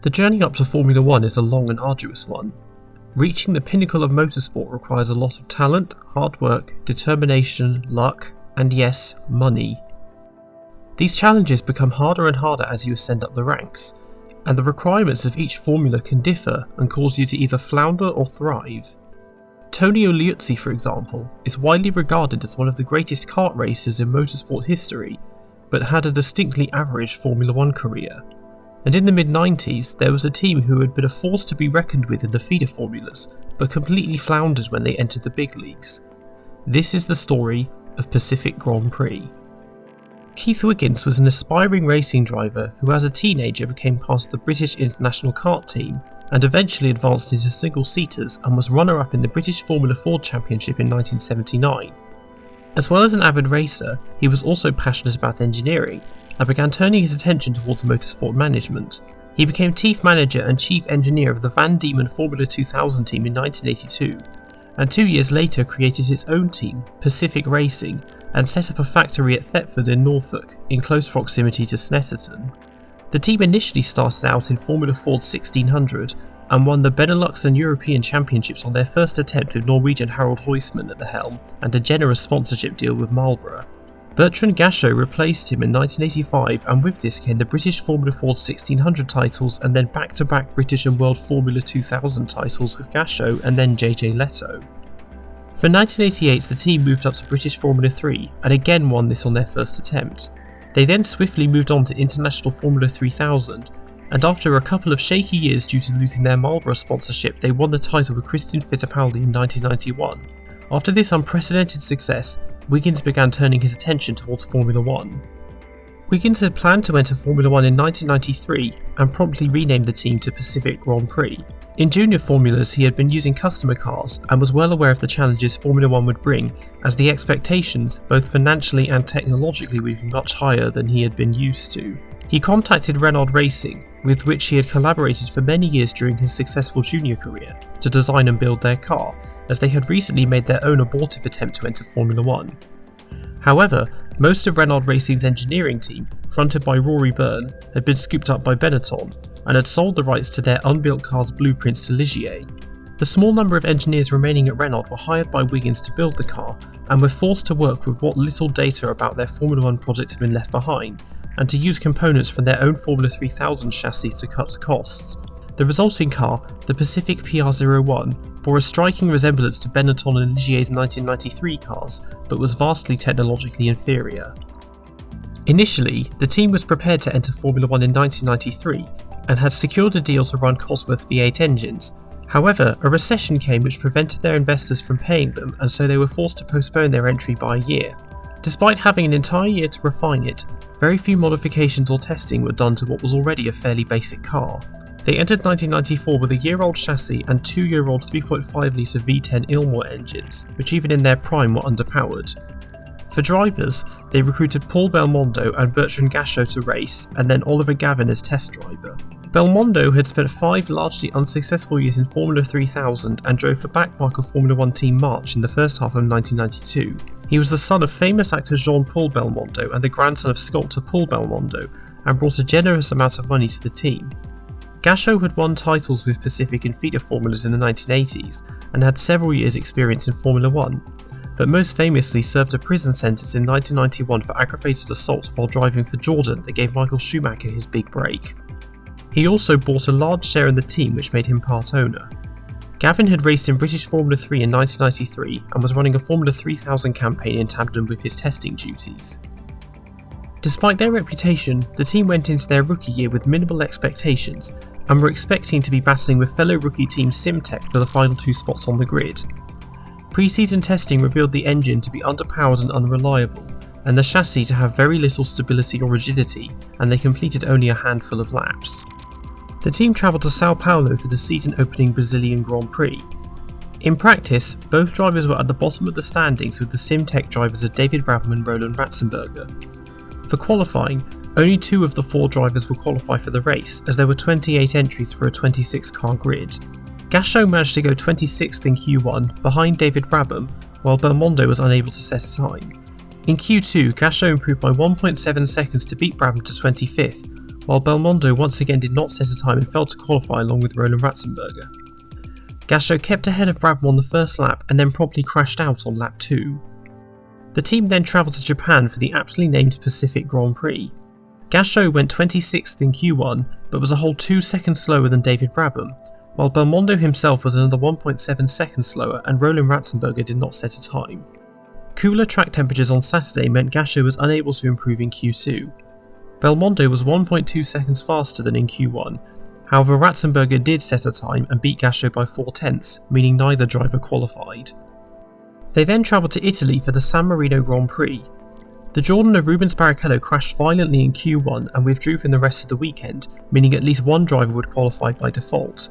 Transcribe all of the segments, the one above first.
The journey up to Formula 1 is a long and arduous one. Reaching the pinnacle of motorsport requires a lot of talent, hard work, determination, luck, and yes, money. These challenges become harder and harder as you ascend up the ranks, and the requirements of each formula can differ and cause you to either flounder or thrive. Tonio Liuzzi, for example, is widely regarded as one of the greatest kart racers in motorsport history, but had a distinctly average Formula 1 career. And in the mid-90s, there was a team who had been a force to be reckoned with in the feeder formulas, but completely floundered when they entered the big leagues. This is the story of Pacific Grand Prix. Keith Wiggins was an aspiring racing driver who as a teenager became part of the British International Kart team and eventually advanced into single-seaters and was runner-up in the British Formula Ford Championship in 1979. As well as an avid racer, he was also passionate about engineering and began turning his attention towards motorsport management. He became chief manager and chief engineer of the Van Diemen Formula 2000 team in 1982, and 2 years later created his own team, Pacific Racing, and set up a factory at Thetford in Norfolk, in close proximity to Snetterton. The team initially started out in Formula Ford 1600 and won the Benelux and European Championships on their first attempt with Norwegian Harold Huisman at the helm and a generous sponsorship deal with Marlboro. Bertrand Gachot replaced him in 1985, and with this came the British Formula Ford 1600 titles and then back-to-back British and World Formula 2000 titles with Gachot and then JJ Leto. For 1988, the team moved up to British Formula 3 and again won this on their first attempt. They then swiftly moved on to International Formula 3000, and after a couple of shaky years due to losing their Marlboro sponsorship, they won the title with Christian Fittipaldi in 1991. After this unprecedented success, Wiggins began turning his attention towards Formula 1. Wiggins had planned to enter Formula 1 in 1993 and promptly renamed the team to Pacific Grand Prix. In junior formulas, he had been using customer cars and was well aware of the challenges Formula 1 would bring, as the expectations, both financially and technologically, would be much higher than he had been used to. He contacted Renault Racing, with which he had collaborated for many years during his successful junior career, to design and build their car, as they had recently made their own abortive attempt to enter Formula 1. However, most of Renault Racing's engineering team, fronted by Rory Byrne, had been scooped up by Benetton, and had sold the rights to their unbuilt car's blueprints to Ligier. The small number of engineers remaining at Renault were hired by Wiggins to build the car, and were forced to work with what little data about their Formula 1 project had been left behind, and to use components from their own Formula 3000 chassis to cut costs. The resulting car, the Pacific PR01, bore a striking resemblance to Benetton and Ligier's 1993 cars, but was vastly technologically inferior. Initially, the team was prepared to enter Formula 1 in 1993, and had secured a deal to run Cosworth V8 engines. However, a recession came which prevented their investors from paying them, and so they were forced to postpone their entry by a year. Despite having an entire year to refine it, very few modifications or testing were done to what was already a fairly basic car. They entered 1994 with a year-old chassis and 2-year-old 3.5-litre V10 Ilmor engines, which even in their prime were underpowered. For drivers, they recruited Paul Belmondo and Bertrand Gachot to race, and then Oliver Gavin as test driver. Belmondo had spent 5 largely unsuccessful years in Formula 3000 and drove for backmarker Formula 1 team March in the first half of 1992. He was the son of famous actor Jean-Paul Belmondo and the grandson of sculptor Paul Belmondo, and brought a generous amount of money to the team. Gachot had won titles with Pacific and feeder formulas in the 1980s and had several years' experience in Formula 1, but most famously served a prison sentence in 1991 for aggravated assault while driving for Jordan that gave Michael Schumacher his big break. He also bought a large share in the team, which made him part owner. Gavin had raced in British Formula 3 in 1993 and was running a Formula 3000 campaign in tandem with his testing duties. Despite their reputation, the team went into their rookie year with minimal expectations and were expecting to be battling with fellow rookie team Simtech for the final 2 spots on the grid. Pre-season testing revealed the engine to be underpowered and unreliable, and the chassis to have very little stability or rigidity, and they completed only a handful of laps. The team travelled to Sao Paulo for the season-opening Brazilian Grand Prix. In practice, both drivers were at the bottom of the standings, with the Simtech drivers of David Brabham and Roland Ratzenberger. For qualifying, only 2 of the 4 drivers would qualify for the race, as there were 28 entries for a 26-car grid. Gachot managed to go 26th in Q1, behind David Brabham, while Belmondo was unable to set a time. In Q2, Gachot improved by 1.7 seconds to beat Brabham to 25th, while Belmondo once again did not set a time and failed to qualify along with Roland Ratzenberger. Gasho kept ahead of Brabham on the first lap and then promptly crashed out on lap 2. The team then travelled to Japan for the aptly named Pacific Grand Prix. Gasho went 26th in Q1 but was a whole 2 seconds slower than David Brabham, while Belmondo himself was another 1.7 seconds slower and Roland Ratzenberger did not set a time. Cooler track temperatures on Saturday meant Gasho was unable to improve in Q2. Belmondo was 1.2 seconds faster than in Q1, however Ratzenberger did set a time and beat Gasho by 4/10, meaning neither driver qualified. They then travelled to Italy for the San Marino Grand Prix. The Jordan of Rubens Barrichello crashed violently in Q1 and withdrew from the rest of the weekend, meaning at least one driver would qualify by default.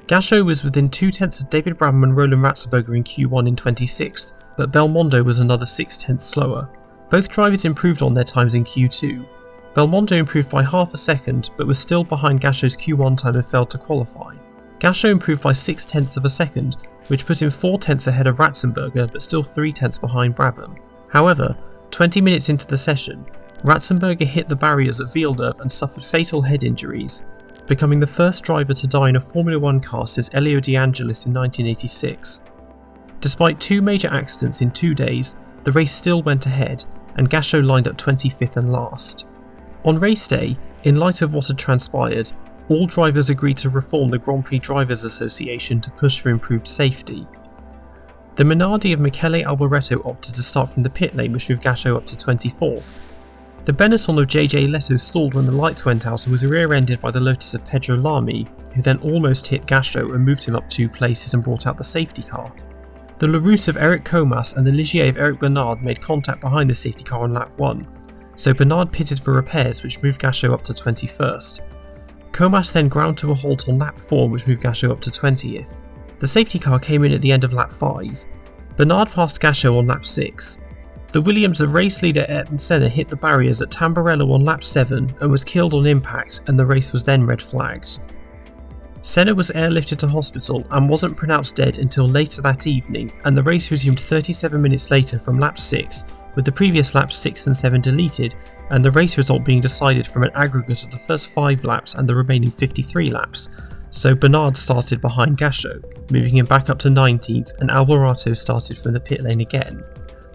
Gasho was within 0.2 of David Brabham and Roland Ratzenberger in Q1 in 26th, but Belmondo was another 0.6 slower. Both drivers improved on their times in Q2. Belmondo improved by half a second, but was still behind Gasho's Q1 time and failed to qualify. Gasho improved by 0.6 of a second, which put him 0.4 ahead of Ratzenberger, but still 0.3 behind Brabham. However, 20 minutes into the session, Ratzenberger hit the barriers at Villeneuve and suffered fatal head injuries, becoming the first driver to die in a Formula 1 car since Elio De Angelis in 1986. Despite 2 major accidents in 2 days, the race still went ahead, and Gasho lined up 25th and last. On race day, in light of what had transpired, all drivers agreed to reform the Grand Prix Drivers Association to push for improved safety. The Minardi of Michele Alboreto opted to start from the pit lane, which moved Gasho up to 24th. The Benetton of JJ Leto stalled when the lights went out and was rear-ended by the Lotus of Pedro Lamy, who then almost hit Gasho and moved him up 2 places and brought out the safety car. The Larousse of Eric Comas and the Ligier of Eric Bernard made contact behind the safety car on lap 1, so Bernard pitted for repairs, which moved Gasho up to 21st. Comas then ground to a halt on lap 4, which moved Gasho up to 20th. The safety car came in at the end of lap 5. Bernard passed Gasho on lap 6. The Williams of race leader Ayrton Senna hit the barriers at Tamburello on lap 7 and was killed on impact, and the race was then red flagged. Senna was airlifted to hospital and wasn't pronounced dead until later that evening, and the race resumed 37 minutes later from lap 6, with the previous laps 6 and 7 deleted, and the race result being decided from an aggregate of the first 5 laps and the remaining 53 laps, so Bernard started behind Gasho, moving him back up to 19th, and Alboreto started from the pit lane again.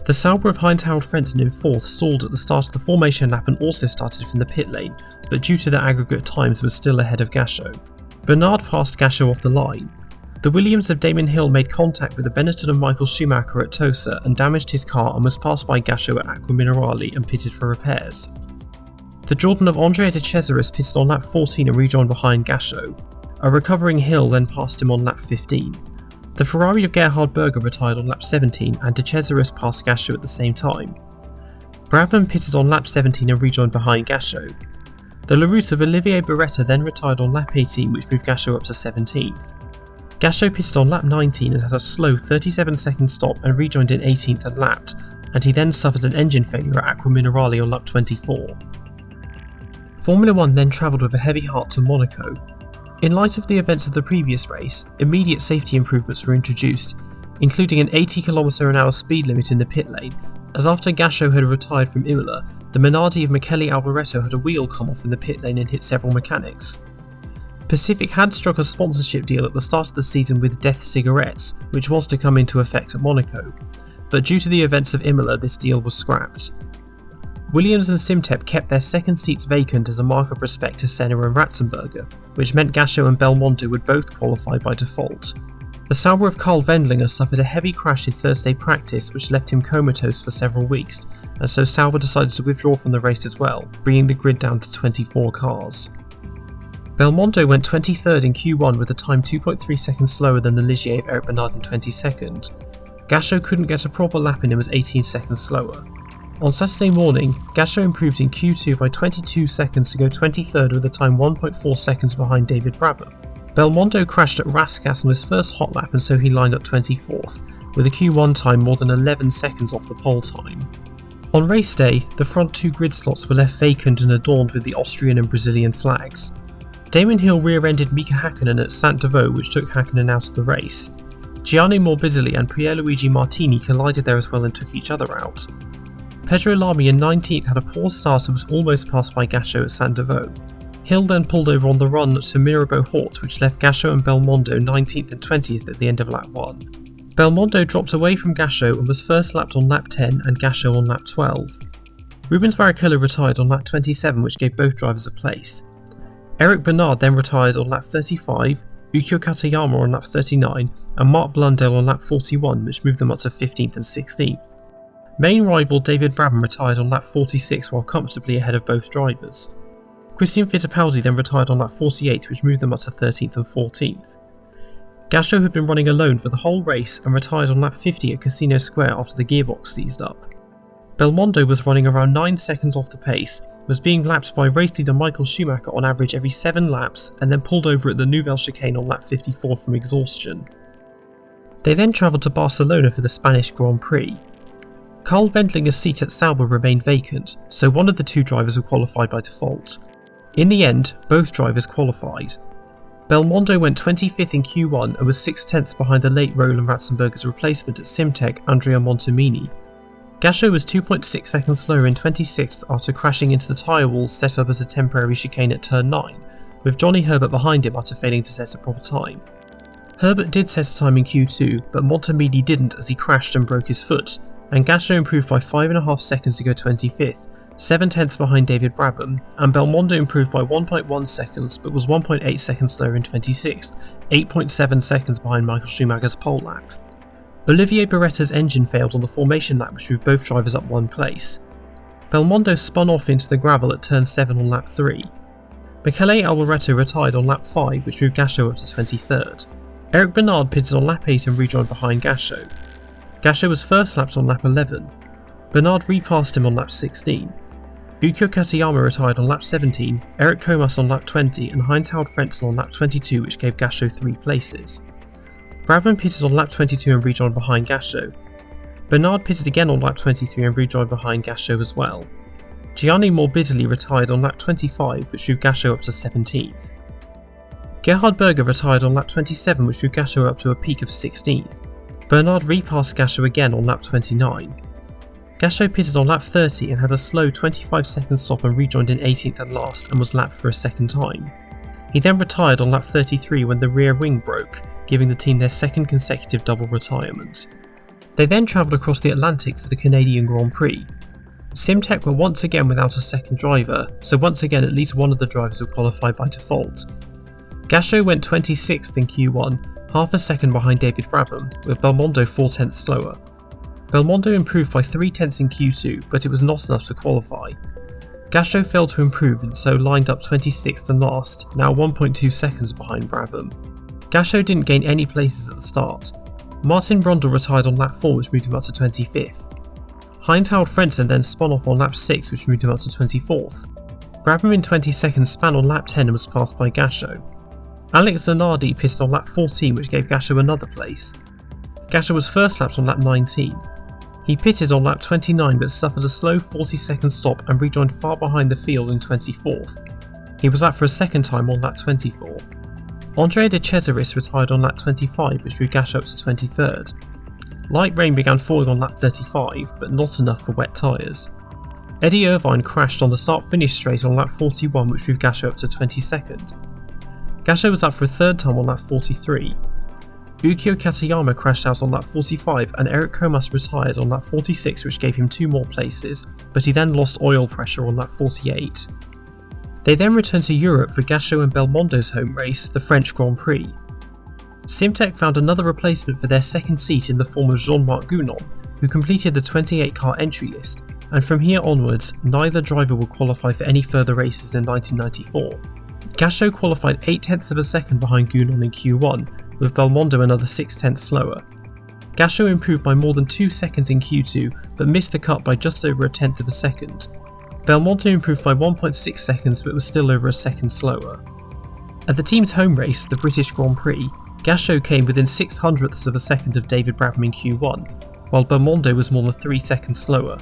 The Sauber of Heinz-Harald Frentzen in 4th stalled at the start of the formation lap and also started from the pit lane, but due to their aggregate times was still ahead of Gasho. Bernard passed Gasho off the line. The Williams of Damon Hill made contact with the Benetton of Michael Schumacher at Tosa and damaged his car and was passed by Gasho at Acqua Minerali and pitted for repairs. The Jordan of Andrea de Cesaris pitted on lap 14 and rejoined behind Gasho. A recovering Hill then passed him on lap 15. The Ferrari of Gerhard Berger retired on lap 17 and de Cesaris passed Gasho at the same time. Brabham pitted on lap 17 and rejoined behind Gasho. The Larousse of Olivier Beretta then retired on lap 18, which moved Gasho up to 17th. Gasho pitted on lap 19 and had a slow 37-second stop and rejoined in 18th and lapped, and he then suffered an engine failure at Acqua Minerali on lap 24. Formula 1 then travelled with a heavy heart to Monaco. In light of the events of the previous race, immediate safety improvements were introduced, including an 80 km/h speed limit in the pit lane, as after Gasho had retired from Imola, the Minardi of Michele Alboreto had a wheel come off in the pit lane and hit several mechanics. Pacific had struck a sponsorship deal at the start of the season with Death Cigarettes, which was to come into effect at Monaco, but due to the events of Imola this deal was scrapped. Williams and Simtep kept their second seats vacant as a mark of respect to Senna and Ratzenberger, which meant Gasho and Belmondo would both qualify by default. The Sauber of Karl Wendlinger suffered a heavy crash in Thursday practice which left him comatose for several weeks, and so Sauber decided to withdraw from the race as well, bringing the grid down to 24 cars. Belmondo went 23rd in Q1 with a time 2.3 seconds slower than the Ligier of Eric Bernard in 22nd. Gasho couldn't get a proper lap in and was 18 seconds slower. On Saturday morning, Gasho improved in Q2 by 22 seconds to go 23rd with a time 1.4 seconds behind David Brabham. Belmondo crashed at Rascasse on his first hot lap and so he lined up 24th, with a Q1 time more than 11 seconds off the pole time. On race day, the front 2 grid slots were left vacant and adorned with the Austrian and Brazilian flags. Damon Hill rear-ended Mika Hakkinen at Saint-Devoux, which took Hakkinen out of the race. Gianni Morbidelli and Pierluigi Martini collided there as well and took each other out. Pedro Lamy in 19th had a poor start and was almost passed by Gachot at Saint-Devoux. Hill then pulled over on the run to Mirabeau Hort, which left Gachot and Belmondo 19th and 20th at the end of lap 1. Belmondo dropped away from Gachot and was first lapped on lap 10 and Gachot on lap 12. Rubens Barrichello retired on lap 27, which gave both drivers a place. Eric Bernard then retired on lap 35, Ukyo Katayama on lap 39 and Mark Blundell on lap 41, which moved them up to 15th and 16th. Main rival David Brabham retired on lap 46 while comfortably ahead of both drivers. Christian Fittipaldi then retired on lap 48, which moved them up to 13th and 14th. Gachot had been running alone for the whole race and retired on lap 50 at Casino Square after the gearbox seized up. Belmondo was running around 9 seconds off the pace, was being lapped by race leader Michael Schumacher on average every 7 laps, and then pulled over at the Nouvelle chicane on lap 54 from exhaustion. They then travelled to Barcelona for the Spanish Grand Prix. Carl Wendlinger's seat at Sauber remained vacant, so one of the two drivers would qualify by default. In the end, both drivers qualified. Belmondo went 25th in Q1 and was 6/10 behind the late Roland Ratzenberger's replacement at Simtek, Andrea Montemini. Gachot was 2.6 seconds slower in 26th after crashing into the tyre walls set up as a temporary chicane at turn 9, with Johnny Herbert behind him after failing to set a proper time. Herbert did set a time in Q2, but Montemini didn't as he crashed and broke his foot, and Gachot improved by 5.5 seconds to go 25th, 7/10 behind David Brabham, and Belmondo improved by 1.1 seconds but was 1.8 seconds slower in 26th, 8.7 seconds behind Michael Schumacher's pole lap. Olivier Berretta's engine failed on the formation lap, which moved both drivers up 1 place. Belmondo spun off into the gravel at turn 7 on lap 3. Michele Alboreto retired on lap 5, which moved Gachot up to 23rd. Eric Bernard pitted on lap 8 and rejoined behind Gachot. Gachot was first lapped on lap 11. Bernard repassed him on lap 16. Ukyo Katayama retired on lap 17, Eric Comas on lap 20 and Heinz-Harald Frentzen on lap 22, which gave Gachot 3 places. Brabham pitted on lap 22 and rejoined behind Gachot. Bernard pitted again on lap 23 and rejoined behind Gachot as well. Gianni Morbidelli retired on lap 25, which moved Gachot up to 17th. Gerhard Berger retired on lap 27, which moved Gachot up to a peak of 16th. Bernard repassed Gachot again on lap 29. Gachot pitted on lap 30 and had a slow 25-second stop and rejoined in 18th and last and was lapped for a second time. He then retired on lap 33 when the rear wing broke, giving the team their second consecutive double retirement. They then travelled across the Atlantic for the Canadian Grand Prix. Simtek were once again without a second driver, so once again at least one of the drivers would qualify by default. Gachot went 26th in Q1, half a second behind David Brabham, with Belmondo 4/10 slower. Belmondo improved by 3/10 in Q2, but it was not enough to qualify. Gachot failed to improve and so lined up 26th and last, now 1.2 seconds behind Brabham. Gachot didn't gain any places at the start. Martin Brundle retired on lap 4, which moved him up to 25th. Heinz-Harald Frentzen then spun off on lap 6, which moved him up to 24th. Brabham in 20 seconds span on lap 10 and was passed by Gachot. Alex Zanardi pitted on lap 14, which gave Gachot another place. Gachot was first lapped on lap 19. He pitted on lap 29 but suffered a slow 40-second stop and rejoined far behind the field in 24th. He was lapped for a second time on lap 24. Andrea De Cesaris retired on lap 25, which moved Gachot up to 23rd. Light rain began falling on lap 35, but not enough for wet tyres. Eddie Irvine crashed on the start-finish straight on lap 41, which moved Gachot up to 22nd. Gachot was up for a third time on lap 43. Ukyo Katayama crashed out on lap 45 and Eric Comas retired on lap 46, which gave him 2 more places, but he then lost oil pressure on lap 48. They then returned to Europe for Gachot and Belmondo's home race, the French Grand Prix. Simtek found another replacement for their second seat in the form of Jean-Marc Gounon, who completed the 28-car entry list, and from here onwards, neither driver would qualify for any further races in 1994. Gachot qualified 0.8 of a second behind Gounon in Q1, with Belmondo another 0.6 slower. Gachot improved by more than 2 seconds in Q2, but missed the cut by just over 1/10 of a second. Belmondo improved by 1.6 seconds but was still over a second slower. At the team's home race, the British Grand Prix, Gachot came within 0.06 of a second of David Brabham in Q1, while Belmondo was more than 3 seconds slower.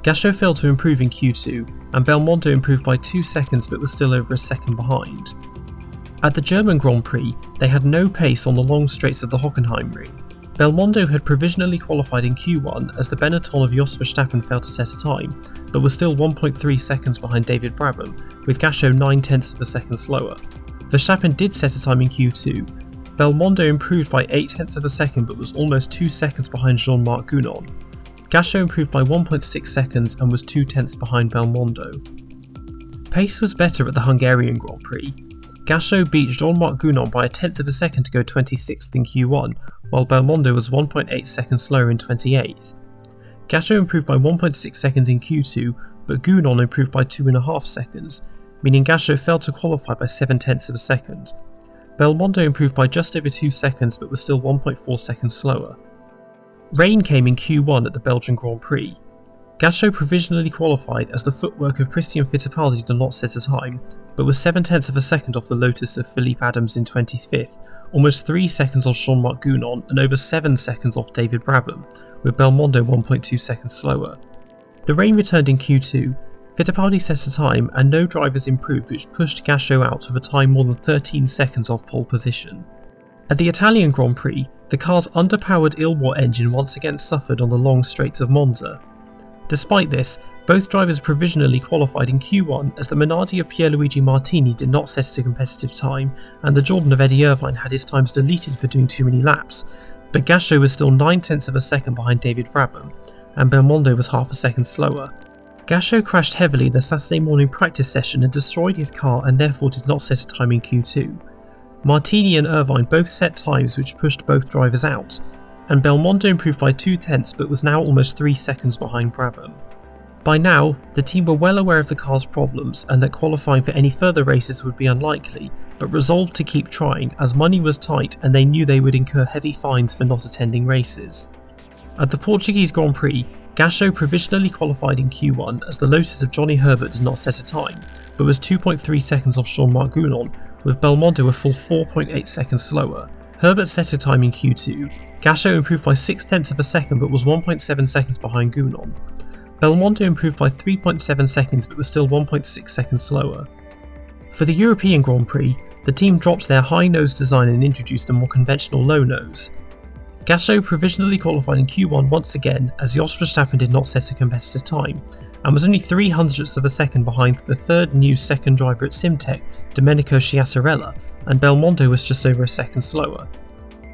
Gachot failed to improve in Q2, and Belmondo improved by 2 seconds but was still over a second behind. At the German Grand Prix, they had no pace on the long straights of the Hockenheimring. Belmondo had provisionally qualified in Q1 as the Benetton of Jos Verstappen failed to set a time, but was still 1.3 seconds behind David Brabham, with Gachot 9/10 of a second slower. Verstappen did set a time in Q2. Belmondo improved by 8/10 of a second but was almost 2 seconds behind Jean-Marc Gounon. Gachot improved by 1.6 seconds and was 2/10 behind Belmondo. Pace was better at the Hungarian Grand Prix. Gachot beat Jean-Marc Gounon by 1/10 of a second to go 26th in Q1, while Belmondo was 1.8 seconds slower in 28th. Gachot improved by 1.6 seconds in Q2, but Gounon improved by 2.5 seconds, meaning Gachot failed to qualify by 7/10 of a second. Belmondo improved by just over 2 seconds but was still 1.4 seconds slower. Rain came in Q1 at the Belgian Grand Prix. Gachot provisionally qualified as the footwork of Christian Fittipaldi did not set a time, but was 7/10 of a second off the Lotus of Philippe Adams in 25th, almost 3 seconds off Jean-Marc Gounon and over 7 seconds off David Brabham, with Belmondo 1.2 seconds slower. The rain returned in Q2, Fittipaldi set a time and no drivers improved, which pushed Gachot out with a time more than 13 seconds off pole position. At the Italian Grand Prix, the car's underpowered Ilwar engine once again suffered on the long straights of Monza. Despite this, both drivers provisionally qualified in Q1 as the Minardi of Pierluigi Martini did not set a competitive time and the Jordan of Eddie Irvine had his times deleted for doing too many laps, but Gachot was still 9/10 of a second behind David Brabham, and Belmondo was half a second slower. Gachot crashed heavily in the Saturday morning practice session and destroyed his car and therefore did not set a time in Q2. Martini and Irvine both set times which pushed both drivers out, and Belmondo improved by 2/10 but was now almost 3 seconds behind Brabham. By now, the team were well aware of the car's problems and that qualifying for any further races would be unlikely, but resolved to keep trying as money was tight and they knew they would incur heavy fines for not attending races. At the Portuguese Grand Prix, Gachot provisionally qualified in Q1 as the Lotus of Johnny Herbert did not set a time, but was 2.3 seconds off Jean-Marc Gounon, with Belmondo a full 4.8 seconds slower. Herbert set a time in Q2. Gachot improved by 6/10 of a second but was 1.7 seconds behind Gounon. Belmondo improved by 3.7 seconds but was still 1.6 seconds slower. For the European Grand Prix, the team dropped their high nose design and introduced a more conventional low nose. Gachot provisionally qualified in Q1 once again as Jos Verstappen did not set a competitive time, and was only 0.03 of a second behind the third new second driver at Simtech, Domenico Sciattarella, and Belmondo was just over a second slower.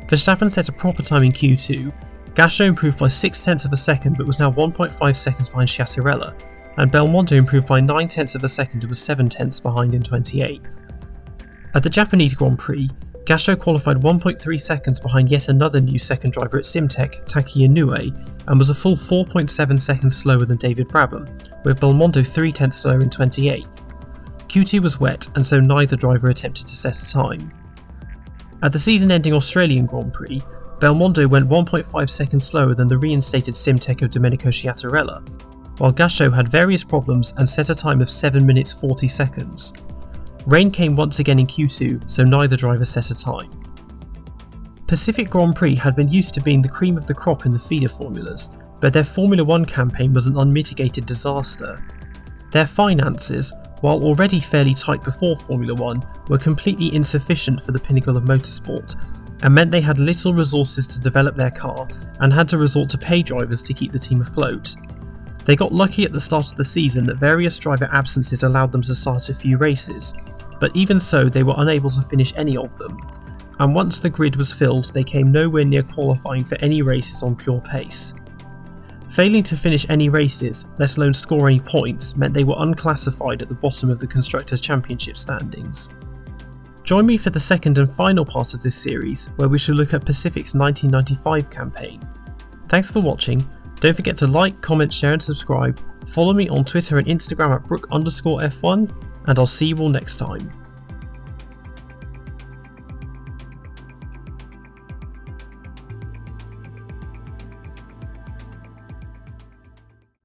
Verstappen set a proper time in Q2, Gachot improved by 0.6 of a second but was now 1.5 seconds behind Sciattarella, and Belmondo improved by 0.9 of a second and was 7/10 behind in 28th. At the Japanese Grand Prix, Gachot qualified 1.3 seconds behind yet another new second driver at Simtech, Taki Inoue, and was a full 4.7 seconds slower than David Brabham, with Belmondo 0.3 slower in 28th. Q2 was wet and so neither driver attempted to set a time. At the season-ending Australian Grand Prix, Belmondo went 1.5 seconds slower than the reinstated Simtech of Domenico Sciattarella, while Gachot had various problems and set a time of 7 minutes 40 seconds. Rain came once again in Q2, so neither driver set a time. Pacific Grand Prix had been used to being the cream of the crop in the feeder formulas, but their Formula 1 campaign was an unmitigated disaster. Their finances, while already fairly tight before Formula 1, were completely insufficient for the pinnacle of motorsport, and meant they had little resources to develop their car and had to resort to pay drivers to keep the team afloat. They got lucky at the start of the season that various driver absences allowed them to start a few races, but even so they were unable to finish any of them, and once the grid was filled they came nowhere near qualifying for any races on pure pace. Failing to finish any races, let alone score any points, meant they were unclassified at the bottom of the Constructors' Championship standings. Join me for the second and final part of this series, where we shall look at Pacific's 1995 campaign. Thanks for watching. Don't forget to like, comment, share and subscribe. Follow me on Twitter and Instagram at Brook_F1, and I'll see you all next time.